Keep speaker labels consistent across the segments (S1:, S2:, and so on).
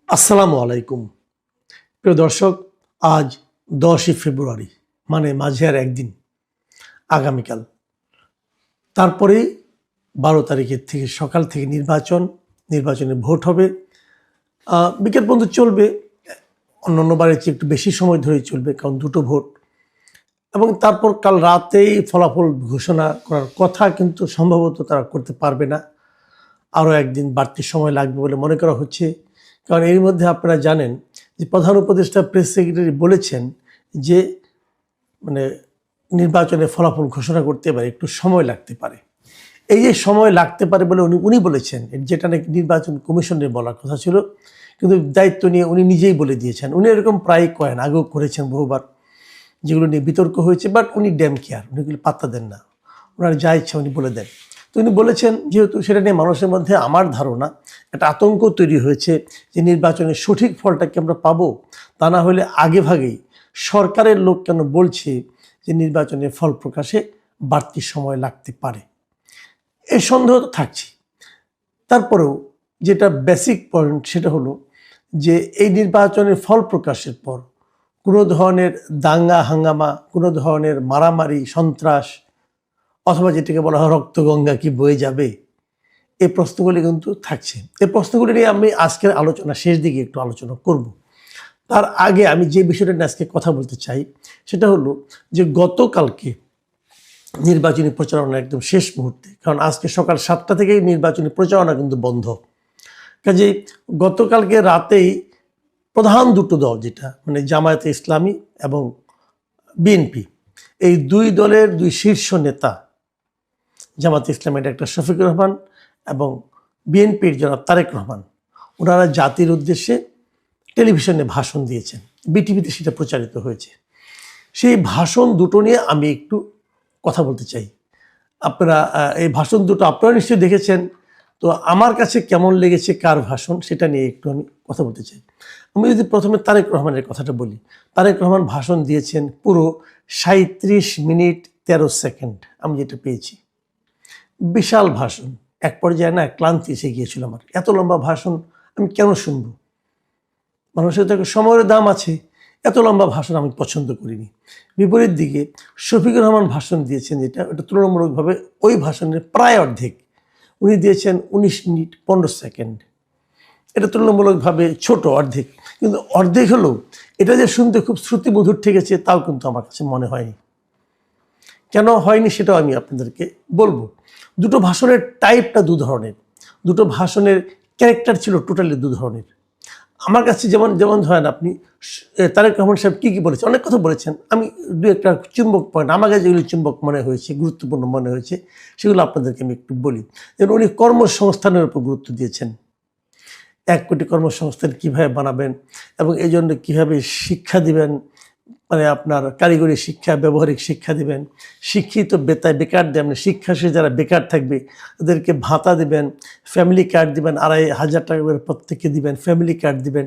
S1: আসসালামু আলাইকুম। প্রিয় দর্শক, আজ 10ই ফেব্রুয়ারি, মানে মাঝে আর একদিন, আগামীকাল। তারপরেই 12 তারিখের থেকে সকাল থেকে নির্বাচনে ভোট হবে। বিকেল পর্যন্ত চলবে, অন্যান্য বারের চেয়ে একটু বেশি সময় ধরেই চলবে, কারণ দুটো ভোট। এবং তারপর কাল রাতেই ফলাফল ঘোষণা করার কথা, কিন্তু সম্ভবত তারা করতে পারবে না। আরও একদিন বাড়তি সময় লাগবে বলে মনে করা হচ্ছে। কারণ এর মধ্যে আপনারা জানেন যে প্রধান উপদেষ্টা প্রেস সেক্রেটারি বলেছেন যে নির্বাচনের ফলাফল ঘোষণা করতে এবার একটু সময় লাগতে পারে। এই যে সময় লাগতে পারে বলে উনি বলেছেন, যেটা নাকি নির্বাচন কমিশনের বলার কথা ছিল, কিন্তু দায়িত্ব নিয়ে উনি নিজেই বলে দিয়েছেন। উনি এরকম প্রায় করেন, আগেও করেছেন বহুবার, যেগুলো নিয়ে বিতর্ক হয়েছে, বাট উনি ড্যাম কেয়ার, উনিগুলো পাত্তা দেন না। ওনার যা ইচ্ছা উনি বলে দেন। তো উনি বলেছেন, যেহেতু সেটা নিয়ে মানুষের মধ্যে আমার ধারণা একটা আতঙ্ক তৈরি হয়েছে যে নির্বাচনের সঠিক ফলটা কি আমরা পাবো, তা না হলে আগেভাগেই সরকারের লোক কেন বলছে যে নির্বাচনের ফল প্রকাশে বাড়তি সময় লাগতে পারে। এই সন্দেহ তো থাকছে। তারপরেও যেটা বেসিক পয়েন্ট, সেটা হলো যে এই নির্বাচনের ফল প্রকাশের পর কোনো ধরনের দাঙ্গা হাঙ্গামা, কোনো ধরনের মারামারি, সন্ত্রাস, অথবা যেটাকে বলা হয় রক্তগঙ্গা কি বয়ে যাবে, এই প্রশ্নগুলি কিন্তু থাকছে। এই প্রশ্নগুলি নিয়ে আমি আজকের আলোচনা শেষ দিকে একটু আলোচনা করব। তার আগে আমি যে বিষয়টা নিয়ে আজকে কথা বলতে চাই, সেটা হলো যে গতকালকে নির্বাচনী প্রচারণা একদম শেষ মুহূর্তে, কারণ আজকে সকাল 7টা থেকেই নির্বাচনী প্রচারণা কিন্তু বন্ধ। কাজেই গতকালকে রাতেই প্রধান দুটো দল, যেটা জামায়াতে ইসলামী এবং বিএনপি, এই দুই দলের দুই শীর্ষ নেতা, জামায়াতে ইসলামের ডাক্তার শফিকুর রহমান এবং বিএনপির জনাব তারেক রহমান, ওনারা জাতির উদ্দেশ্যে টেলিভিশনে ভাষণ দিয়েছেন। বিটিভিতে সেটা প্রচারিত হয়েছে। সেই ভাষণ দুটো নিয়ে আমি একটু কথা বলতে চাই। আপনারা এই ভাষণ দুটো আপনারা নিশ্চয়ই দেখেছেন। তো আমার কাছে কেমন লেগেছে কার ভাষণ, সেটা নিয়ে একটু আমি কথা বলতে চাই। আমি যদি প্রথমে তারেক রহমানের কথাটা বলি, তারেক রহমান ভাষণ দিয়েছেন পুরো 37 মিনিট 13 সেকেন্ড, আমি যেটা পেয়েছি। বিশাল ভাষণ। এক পর্যায়ে না ক্লান্তি এসে গিয়েছিল আমার। এত লম্বা ভাষণ আমি কেন শুনবো? মানুষের তো সময়ের দাম আছে। এত লম্বা ভাষণ আমি পছন্দ করিনি। বিপরীত দিকে শফিকুর রহমান ভাষণ দিয়েছেন, যেটা ওটা তুলনামূলকভাবে ওই ভাষণের প্রায় অর্ধেক। উনি দিয়েছেন 19 মিনিট 15 সেকেন্ড। এটা তুলনামূলকভাবে ছোট, অর্ধেক। কিন্তু অর্ধেক হলেও এটা যে শুনতে খুব শ্রুতিমধুর ঠেকেছে, তাও কিন্তু আমার কাছে মনে হয়নি। কেন হয়নি সেটাও আমি আপনাদেরকে বলবো। দুটো ভাষণের টাইপটা দু ধরনের, দুটো ভাষণের ক্যারেক্টার ছিল টোটালি দু ধরনের। আমার কাছে যেমন ধরেন আপনি তারেক রহমান সাহেব কী বলেছেন, অনেক কথা বলেছেন। আমি দু একটা চুম্বক পয়েন্ট, আমার কাছে যেগুলি চুম্বক মনে হয়েছে, গুরুত্বপূর্ণ মনে হয়েছে, সেগুলো আপনাদেরকে আমি একটু বলি। যেমন উনি কর্মসংস্থানের উপর গুরুত্ব দিয়েছেন। 1 কোটি কর্মসংস্থান কীভাবে বানাবেন এবং এই জন্য কীভাবে শিক্ষা দিবেন, আপনার কারিগরি শিক্ষা, ব্যবহারিক শিক্ষা দিবেন, শিক্ষিত বেকার দেবেন, শিক্ষা শেষে যারা বেকার থাকবে তাদেরকে ভাতা দিবেন, ফ্যামিলি কার্ড দিবেন, 2,500 টাকা করে প্রত্যেককে দিবেন, ফ্যামিলি কার্ড দিবেন,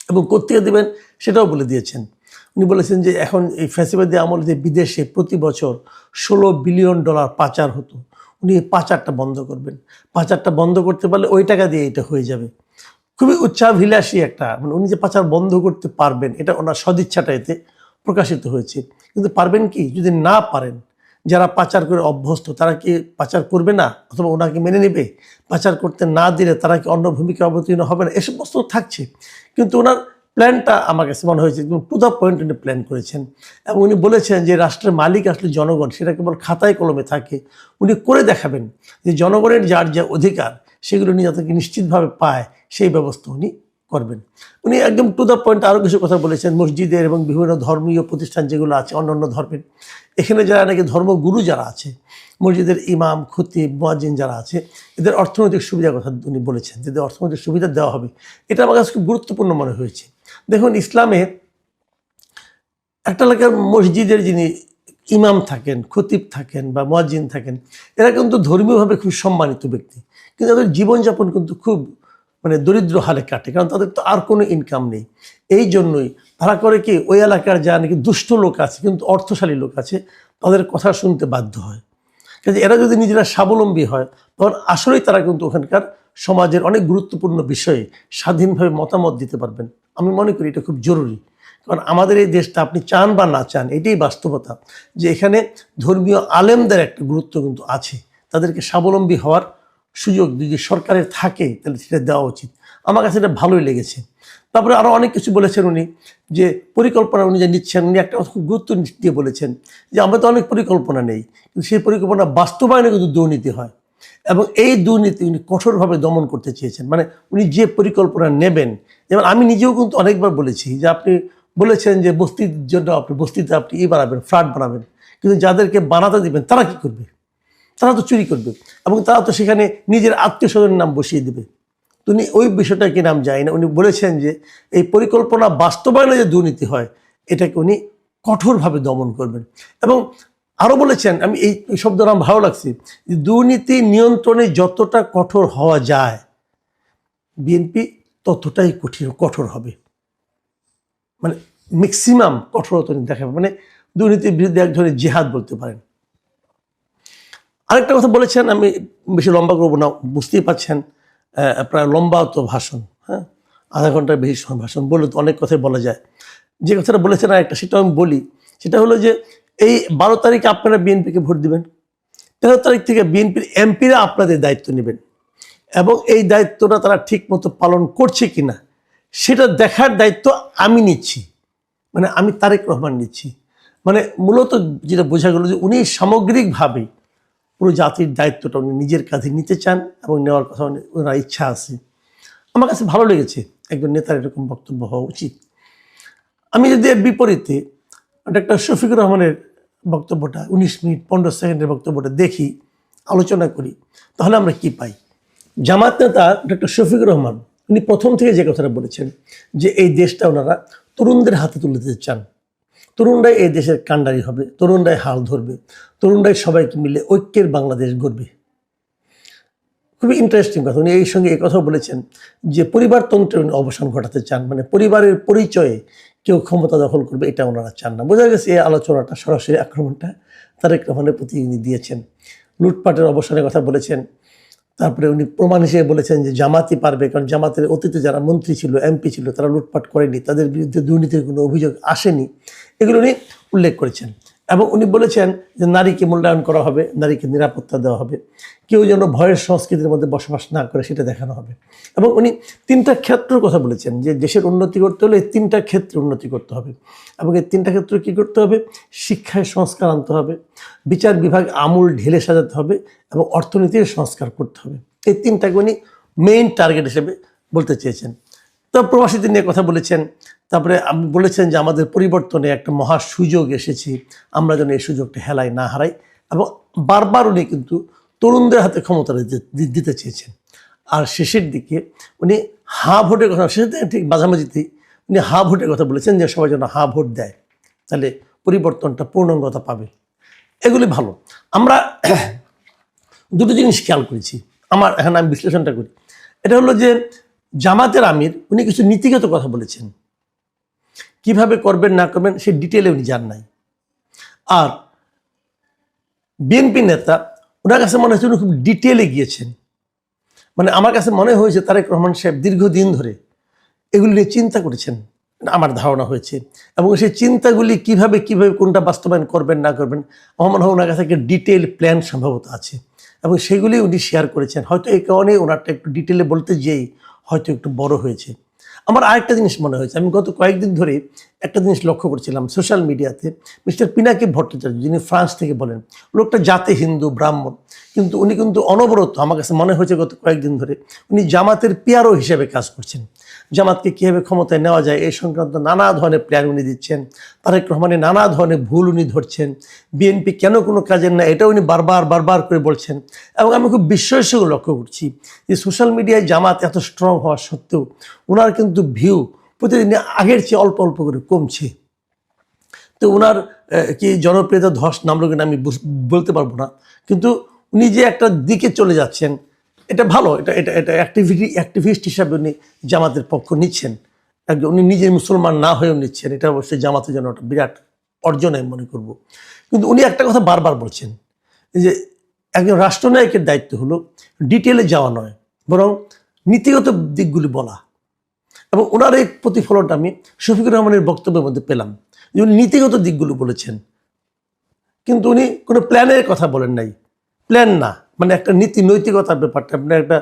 S1: এবং কোত্থেকে দিবেন সেটাও বলে দিয়েছেন। উনি বলেছেন যে এখন এই ফ্যাসিবাদী আমলে যে বিদেশে প্রতি বছর $16 বিলিয়ন পাচার হতো, উনি পাচারটা বন্ধ করবেন। পাচারটা বন্ধ করতে পারলে ওই টাকা দিয়ে এটা হয়ে যাবে। খুবই উচ্চাভিলাষী একটা, উনি যে পাচার বন্ধ করতে পারবেন, এটা ওনার সদিচ্ছাটা এতে প্রকাশিত হয়েছে। কিন্তু পারবেন কি? যদি না পারেন, যারা পাচার করে অভ্যস্ত তারা কি পাচার করবে না, অথবা ওনাকে মেনে নেবে? পাচার করতে না দিলে তারা কি অন্য ভূমিকা অবতীর্ণ হবে না? এসব বস্তু থাকছে। কিন্তু ওনার প্ল্যানটা আমার কাছে মনে হয়েছে টু দ্য পয়েন্ট উনি প্ল্যান করেছেন। এবং উনি বলেছেন যে রাষ্ট্রের মালিক আসলে জনগণ, সেটা কেবল খাতায় কলমে থাকে। উনি করে দেখাবেন যে জনগণের যার যা অধিকার, সেগুলো উনি যাতে নিশ্চিতভাবে পায়, সেই ব্যবস্থা উনি করবেন। উনি একদম টু দ্য পয়েন্ট আরও কিছু কথা বলেছেন। মসজিদের এবং বিভিন্ন ধর্মীয় প্রতিষ্ঠান যেগুলো আছে অন্যান্য ধর্মের, এখানে যারা নাকি ধর্মগুরু যারা আছে, মসজিদের ইমাম, খতিব, মুয়াজ্জিন যারা আছে, এদের অর্থনৈতিক সুবিধার কথা উনি বলেছেন, যাদের অর্থনৈতিক সুবিধা দেওয়া হবে। এটা আমার কাছে খুব গুরুত্বপূর্ণ মনে হয়েছে। দেখুন, ইসলামে একটা এলাকার মসজিদের যিনি ইমাম থাকেন, খতিব থাকেন বা মুয়াজ্জিন থাকেন, এরা কিন্তু ধর্মীয়ভাবে খুব সম্মানিত ব্যক্তি, কিন্তু তাদের জীবনযাপন কিন্তু খুব দরিদ্র হালে কাটে, কারণ তাদের তো আর কোনো ইনকাম নেই। এই জন্যই তারা করে কি, ওই এলাকার যা নাকি দুষ্ট লোক আছে কিন্তু অর্থশালী লোক আছে, তাদের কথা শুনতে বাধ্য হয়। কাজে এরা যদি নিজেরা স্বাবলম্বী হয়, তখন আসলেই তারা কিন্তু ওখানকার সমাজের অনেক গুরুত্বপূর্ণ বিষয়ে স্বাধীনভাবে মতামত দিতে পারবেন। আমি মনে করি এটা খুব জরুরি, কারণ আমাদের এই দেশটা আপনি চান বা না চান এটাই বাস্তবতা যে এখানে ধর্মীয় আলেমদের একটা গুরুত্ব কিন্তু আছে। তাদেরকে স্বাবলম্বী হওয়ার সুযোগ যদি সরকারের থাকে তাহলে সেটা দেওয়া উচিত। আমার কাছে এটা ভালোই লেগেছে। তারপরে আরও অনেক কিছু বলেছেন উনি, যে পরিকল্পনা উনি যে নিচ্ছেন, উনি একটা কথা খুব গুরুত্ব দিয়ে বলেছেন যে আমরা তো অনেক পরিকল্পনা নেই, কিন্তু সেই পরিকল্পনা বাস্তবায়নে কিন্তু দুর্নীতি হয়, এবং এই দুর্নীতি উনি কঠোরভাবে দমন করতে চেয়েছেন। মানে উনি যে পরিকল্পনা নেবেন, যেমন আমি নিজেও কিন্তু অনেকবার বলেছি যে আপনি বলেছেন যে বস্তির জন্য আপনি বস্তিতে আপনি বানাবেন, ফ্ল্যাট বানাবেন, কিন্তু যাদেরকে বানাতে দিবেন তারা কি করবে? তারা তো চুরি করবে, এবং তারা তো সেখানে নিজের আত্মীয় স্বজনের নাম বসিয়ে দেবে। উনি ওই বিষয়টা কি নাম যায় না, উনি বলেছেন যে এই পরিকল্পনা বাস্তবায়নে যে দুর্নীতি হয় এটাকে উনি কঠোরভাবে দমন করবেন। এবং আরও বলেছেন, আমি এই শব্দটা আমার ভালো লাগছে, যে দুর্নীতি নিয়ন্ত্রণে যতটা কঠোর হওয়া যায় বিএনপি ততটাই কঠোর হবে। মানে ম্যাক্সিমাম কঠোরতা দেখাবে, মানে দুর্নীতির বিরুদ্ধে এক ধরনের জেহাদ বলতে পারেন। আরেকটা কথা বলেছেন, আমি বেশি লম্বা করবো না, বুঝতেই পারছেন প্রায় লম্বা তো ভাষণ, হ্যাঁ, আধা ঘন্টার বেশি ভাষণ বললে তো অনেক কথাই বলা যায়। যে কথাটা বলেছেন আরেকটা, সেটা আমি বলি, সেটা হলো যে এই 12 তারিখে আপনারা বিএনপিকে ভোট দিবেন, 13 তারিখ থেকে বিএনপির এমপিরা আপনাদের দায়িত্ব নেবেন, এবং এই দায়িত্বটা তারা ঠিক মতো পালন করছে কিনা সেটা দেখার দায়িত্ব আমি নিচ্ছি, মানে আমি তারেক রহমান নিচ্ছি। মানে মূলত যেটা বোঝা গেল যে উনি সামগ্রিকভাবে পুরো জাতির দায়িত্বটা উনি নিজের কাঁধে নিতে চান, এবং নেওয়ার কথা ওনার ইচ্ছা আছে। আমার কাছে ভালো লেগেছে, একজন নেতার এরকম বক্তব্য হওয়া উচিত। আমি যদি এর বিপরীতে ডক্টর শফিকুর রহমানের বক্তব্যটা 19 মিনিট 15 সেকেন্ডের বক্তব্যটা দেখি, আলোচনা করি, তাহলে আমরা কি পাই? জামাত নেতা ডক্টর শফিকুর রহমান উনি প্রথম থেকে যে কথাটা বলেছেন যে এই দেশটা ওনারা তরুণদের হাতে তুলে দিতে চান, তরুণরাই এই দেশের কাণ্ডারি হবে, তরুণরাই হাল ধরবে, তরুণরাই সবাইকে মিলে ঐক্যের বাংলাদেশ গড়বে। খুবই ইন্টারেস্টিং কথা। উনি এই সঙ্গে এই কথাও বলেছেন যে পরিবারতন্ত্রের উনি অবসান ঘটাতে চান, মানে পরিবারের পরিচয়ে কেউ ক্ষমতা দখল করবে এটা ওনারা চান না। বোঝা গেছে এই আলোচনাটা, সরাসরি আক্রমণটা তারেক রহমানের প্রতি উনি দিয়েছেন। লুটপাটের অবসানের কথা বলেছেন। তারপরে উনি প্রমাণ হিসেবে বলেছেন যে জামাতই পারবে, কারণ জামাতের অতীতে যারা মন্ত্রী ছিল, এমপি ছিল, তারা লুটপাট করেনি, তাদের বিরুদ্ধে দুর্নীতির কোনো অভিযোগ আসেনি, এগুলো উনি উল্লেখ করেছেন। এবং উনি বলেছেন যে নারীকে মূল্যায়ন করা হবে, নারীকে নিরাপত্তা দেওয়া হবে, কেউ যেন ভয়ের সংস্কৃতির মধ্যে বসবাস না করে সেটা দেখানো হবে। এবং উনি 3টা ক্ষেত্রের কথা বলেছেন যে দেশের উন্নতি করতে হলে এই 3টা ক্ষেত্রে উন্নতি করতে হবে, এবং এই 3টা ক্ষেত্রে কী করতে হবে? শিক্ষায় সংস্কার আনতে হবে, বিচার বিভাগ আমূল ঢেলে সাজাতে হবে, এবং অর্থনীতির সংস্কার করতে হবে। এই 3টাকে উনি মেইন টার্গেট হিসেবে বলতে চেয়েছেন। তো প্রবাসীদের নিয়ে কথা বলেছেন। তারপরে আপনি বলেছেন যে আমাদের পরিবর্তনে একটা মহা সুযোগ এসেছি, আমরা যেন এই সুযোগটা হেলায় না হারাই, এবং বারবার উনি কিন্তু তরুণদের হাতে ক্ষমতা দিতে চেয়েছেন। আর শেষের দিকে উনি হা ভোটের কথা, শেষের দিকে ঠিক মাঝামাঝিতেই উনি হা ভোটের কথা বলেছেন যে সবাই যেন হা ভোট দেয়, তাহলে পরিবর্তনটা পূর্ণাঙ্গতা পাবে। এগুলি ভালো। আমরা দুটো জিনিস খেয়াল করেছি, এখন আমি বিশ্লেষণটা করি। এটা হলো যে জামাতের আমির উনি কিছু নীতিগত কথা বলেছেন, কিভাবে করবেন না করবেন সেই ডিটেলে উনি জান নাই। আর বিএনপি নেতা, ওনার কাছে মনে হচ্ছে উনি খুব ডিটেলে গিয়েছেন। মানে আমার কাছে মনে হয়েছে তারেক রহমান সাহেব দীর্ঘদিন ধরে এগুলি নিয়ে চিন্তা করেছেন, আমার ধারণা হয়েছে, এবং সেই চিন্তাগুলি কিভাবে কোনটা বাস্তবায়ন করবেন না করবেন, আমার মনে হয় ওনার কাছে একটা ডিটেল প্ল্যান সম্ভবত আছে, এবং সেগুলি উনি শেয়ার করেছেন। হয়তো এই কারণে ওনারটা একটু ডিটেলে বলতে যেই হয়তো একটু বড় হয়েছে। আমার আরেকটা জিনিস মনে হয়েছে, আমি গত কয়েকদিন ধরে একটা জিনিস লক্ষ্য করছিলাম সোশ্যাল মিডিয়াতে, মিস্টার পিনাকি ভট্টাচার্য, যিনি ফ্রান্স থেকে বলেন, লোকটা জাতে হিন্দু ব্রাহ্মণ, কিন্তু উনি কিন্তু অনবরত, আমার কাছে মনে হয়েছে গত কয়েকদিন ধরে উনি জামাতের পিআরও হিসেবে কাজ করছেন। জামাতকে কীভাবে ক্ষমতায় নেওয়া যায় এই সংক্রান্ত নানা ধরনের প্ল্যান উনি দিচ্ছেন, তারেক রহমানের নানা ধরনের ভুল উনি ধরছেন, বিএনপি কেন কোনো কাজের না এটা উনি বারবার করে বলছেন। এবং আমি খুব বিস্ময়ের সঙ্গে লক্ষ্য করছি যে সোশ্যাল মিডিয়ায় জামাত এত স্ট্রং হওয়া সত্ত্বেও ওনার কিন্তু ভিউ প্রতিদিন আগের চেয়ে অল্প অল্প করে কমছে। তো ওনার কি জনপ্রিয়তা ধস নামলো কিনা আমি বলতে পারবো না, কিন্তু উনি যে একটা দিকে চলে যাচ্ছেন এটা ভালো। এটা এটা এটা অ্যাক্টিভিস্ট হিসাবে উনি জামাতের পক্ষ নিচ্ছেন, একজন উনি নিজে মুসলমান না হয়েও নিচ্ছেন, এটা অবশ্যই জামাতের জন্য একটা বিরাট অর্জন আমি মনে করব। কিন্তু উনি একটা কথা বারবার বলছেন যে একজন রাষ্ট্রনায়কের দায়িত্ব হলো ডিটেলে যাওয়া নয়, বরং নীতিগত দিকগুলি বলা। এবং ওনার এই প্রতিফলনটা আমি শফিকুর রহমানের বক্তব্যের মধ্যে পেলাম, যে উনি নীতিগত দিকগুলো বলেছেন, কিন্তু উনি কোনো প্ল্যানের কথা বলেন নাই। প্ল্যান না, মানে একটা নীতি নৈতিকতার ব্যাপারটা, আপনার একটা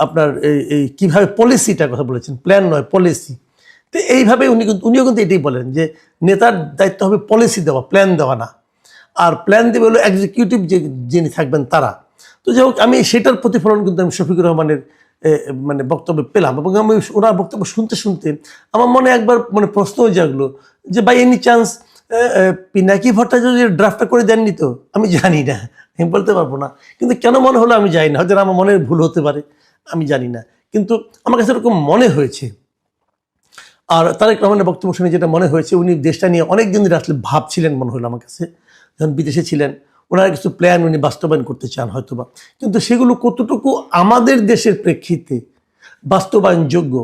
S1: আপনার এই কীভাবে পলিসিটার কথা বলেছেন, প্ল্যান নয় পলিসি। তো এইভাবে উনিও কিন্তু এটাই বলেন যে নেতার দায়িত্ব হবে পলিসি দেওয়া, প্ল্যান দেওয়া না। আর প্ল্যান দেবে হলো এক্সিকিউটিভ যিনি থাকবেন তারা। তো যাই হোক, আমি সেটার প্রতিফলন কিন্তু আমি শফিকুর রহমানের মানে বক্তব্যে পেলাম। এবং আমি ওনার বক্তব্য শুনতে শুনতে আমার মনে একবার মানে প্রশ্ন জাগলো যে by any chance Pinaki Bhattacharya ড্রাফটটা করে দেননি তো? আমি জানি না, আমি বলতে পারবো না। কিন্তু কেন মনে হলো আমি জানি না, হয়তো আমার মনের ভুল হতে পারে, আমি জানি না। কিন্তু আমার কাছে এরকম মনে হয়েছে। আর তারেক রহমানের বক্তব্য শুনে যেটা মনে হয়েছে, উনি দেশটা নিয়ে অনেক দিন ধরে আসলে ভাবছিলেন মনে হলো আমার কাছে। যখন বিদেশে ছিলেন, ওনার কিছু প্ল্যান উনি বাস্তবায়ন করতে চান হয়তোবা, কিন্তু সেগুলো কতটুকু আমাদের দেশের প্রেক্ষিতে বাস্তবায়নযোগ্য,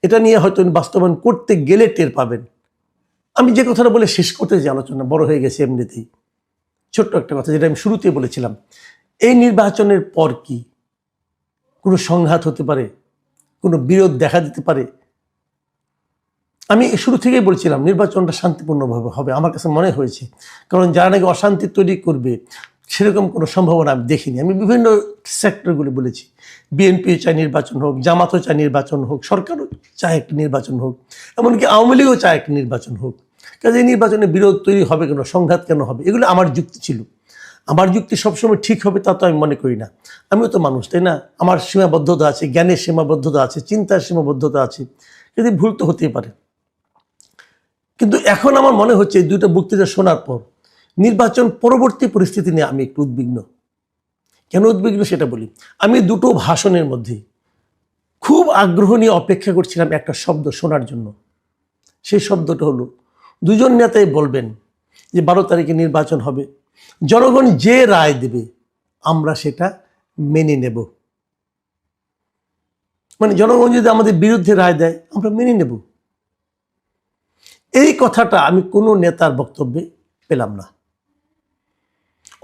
S1: এটা নিয়ে হয়তো উনি বাস্তবায়ন করতে গেলে টের পাবেন। আমি যে কথাটা বলে শেষ করতে যে আলোচনা বড় হয়ে গেছে এমনিতেই, ছোট্ট একটা কথা যেটা আমি শুরুতেই বলেছিলাম, এই নির্বাচনের পর কি কোনো সংঘাত হতে পারে, কোনো বিরোধ দেখা দিতে পারে। আমি শুরু থেকেই বলছিলাম নির্বাচনটা শান্তিপূর্ণভাবে হবে, আমার কাছে মনে হয়েছে। কারণ যারা নাকি অশান্তি তৈরি করবে সেরকম কোনো সম্ভাবনা আমি দেখিনি। আমি বিভিন্ন সেক্টরগুলি বলেছি, বিএনপিও চায় নির্বাচন হোক, জামাতও চায় নির্বাচন হোক, সরকারও চায় একটি নির্বাচন হোক, এমনকি আওয়ামী লীগও চায় একটি নির্বাচন হোক। কাজে এই নির্বাচনে বিরোধ তৈরি হবে কেন, সংঘাত কেন হবে, এগুলো আমার যুক্তি ছিল। আমার যুক্তি সবসময় ঠিক হবে তা তো আমি মনে করি না। আমিও তো মানুষ, তাই না? আমার সীমাবদ্ধতা আছে, জ্ঞানের সীমাবদ্ধতা আছে, চিন্তার সীমাবদ্ধতা আছে, যদি ভুল তো হতেই পারে। কিন্তু এখন আমার মনে হচ্ছে এই দুইটা বক্তৃতা শোনার পর নির্বাচন পরবর্তী পরিস্থিতি নিয়ে আমি একটু উদ্বিগ্ন। কেন উদ্বিগ্ন সেটা বলি। আমি দুটো ভাষণের মধ্যে খুব আগ্রহ নিয়ে অপেক্ষা করছিলাম একটা শব্দ শোনার জন্য। সেই শব্দটা হলো, দুজন নেতাই বলবেন যে 12 তারিখে নির্বাচন হবে, জনগণ যে রায় দেবে আমরা সেটা মেনে নেব। মানে জনগণ যদি আমাদের বিরুদ্ধে রায় দেয় আমরা মেনে নেব। এই কথাটা আমি কোনো নেতার বক্তব্যে পেলাম না।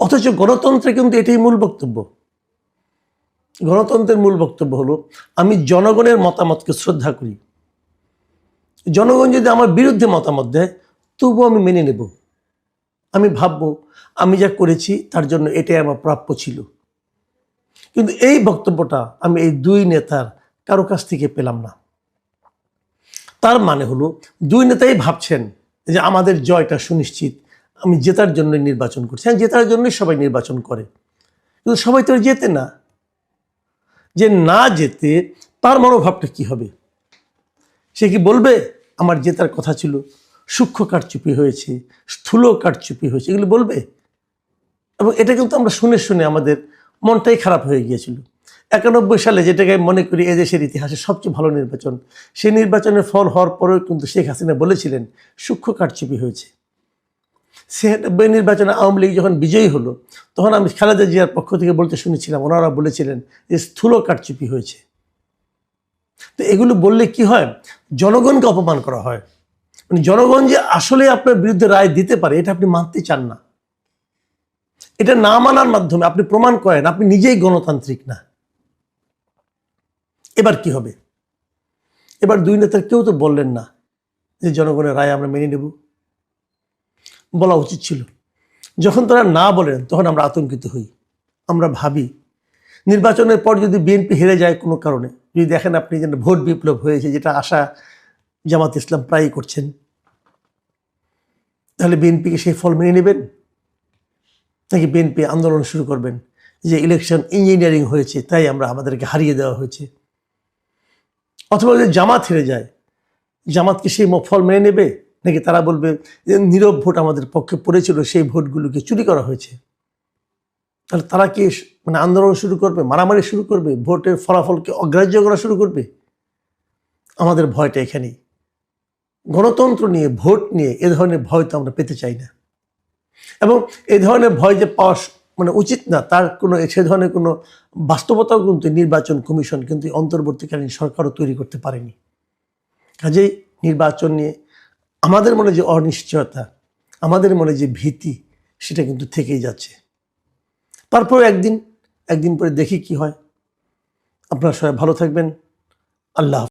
S1: অথচ গণতন্ত্রে কিন্তু এটাই মূল বক্তব্য। গণতন্ত্রের মূল বক্তব্য হলো আমি জনগণের মতামতকে শ্রদ্ধা করি। জনগণ যদি আমার বিরুদ্ধে মতামত দেয় তবুও আমি মেনে নেব। আমি ভাববো আমি যা করেছি তার জন্য এটাই আমার প্রাপ্য ছিল। কিন্তু এই বক্তব্যটা আমি এই দুই নেতার কারো কাছ থেকে পেলাম না। তার মানে হলো দুই নেতাই ভাবছেন যে আমাদের জয়টা সুনিশ্চিত, আমি জেতার জন্য নির্বাচন করছি। হ্যাঁ, জেতার জন্যই সবাই নির্বাচন করে, কিন্তু সবাই তো জেতে না। যে না যেতে তার মনোভাবটা কি হবে? সে কি বলবে আমার জেতার কথা ছিল, সূক্ষ্ম কারচুপি হয়েছে, স্থূল কারচুপি হয়েছে, এগুলো বলবে? এবং এটা কিন্তু আমরা শুনে শুনে আমাদের মনটাই খারাপ হয়ে গিয়েছিল। 91 সালে যেটাকে আমি মনে করি এদেশের ইতিহাসে সবচেয়ে ভালো নির্বাচন, সেই নির্বাচনের ফল হওয়ার পরেও কিন্তু শেখ হাসিনা বলেছিলেন সূক্ষ্ম কারচুপি হয়েছে। সে নির্বাচনে আওয়ামী লীগ যখন বিজয়ী হলো তখন আমি খালেদা জিয়ার পক্ষ থেকে বলতে শুনেছিলাম, ওনারা বলেছিলেন যে স্থূল কারচুপি হয়েছে। তো এগুলো বললে কি হয়, জনগণকে অপমান করা হয়। মানে জনগণ যে আসলে আপনার বিরুদ্ধে রায় দিতে পারে এটা আপনি মানতে চান না। এটা না মানার মাধ্যমে আপনি প্রমাণ করেন আপনি নিজেই গণতান্ত্রিক না। এবার কি হবে? এবার দুই নেতার কেউ তো বললেন না যে জনগণের রায় আমরা মেনে নেব। বলা উচিত ছিল। যখন তারা না বলেন তখন আমরা আতঙ্কিত হই। আমরা ভাবি নির্বাচনের পর যদি বিএনপি হেরে যায় কোনো কারণে, যদি দেখেন আপনি যেন ভোট বিপ্লব হয়েছে, যেটা আশা জামাত ইসলাম প্রায়ই করছেন, তাহলে বিএনপিকে সেই ফল মেনে নেবেন? নাকি বিএনপি আন্দোলন শুরু করবেন যে ইলেকশন ইঞ্জিনিয়ারিং হয়েছে তাই আমাদেরকে হারিয়ে দেওয়া হয়েছে? অথবা যদি জামাত হেরে যায়, জামাতকে সেই ফল মেনে নেবে? নাকি তারা বলবে যে নীরব ভোট আমাদের পক্ষে পড়েছিল, সেই ভোটগুলোকে চুরি করা হয়েছে? তাহলে তারা কি মানে আন্দোলন শুরু করবে, মারামারি শুরু করবে, ভোটের ফলাফলকে অগ্রাহ্য করা শুরু করবে? আমাদের ভয়টা এখানেই। গণতন্ত্র নিয়ে, ভোট নিয়ে এ ধরনের ভয় তো আমরা পেতে চাই না। এবং এই ধরনের ভয় যে পাওয়া মানে উচিত না, তার কোনো সে ধরনের কোনো বাস্তবতাও কিন্তু নির্বাচন কমিশন কিন্তু অন্তর্বর্তীকালীন সরকারও তৈরি করতে পারেনি। কাজেই নির্বাচন নিয়ে আমাদের মনে যে অনিশ্চয়তা, আমাদের মনে যে ভীতি, সেটা কিন্তু থেকেই যাচ্ছে। তারপর একদিন পরে দেখি কি হয়। আপনারা সবাই ভালো থাকবেন। আল্লাহ হাফেজ।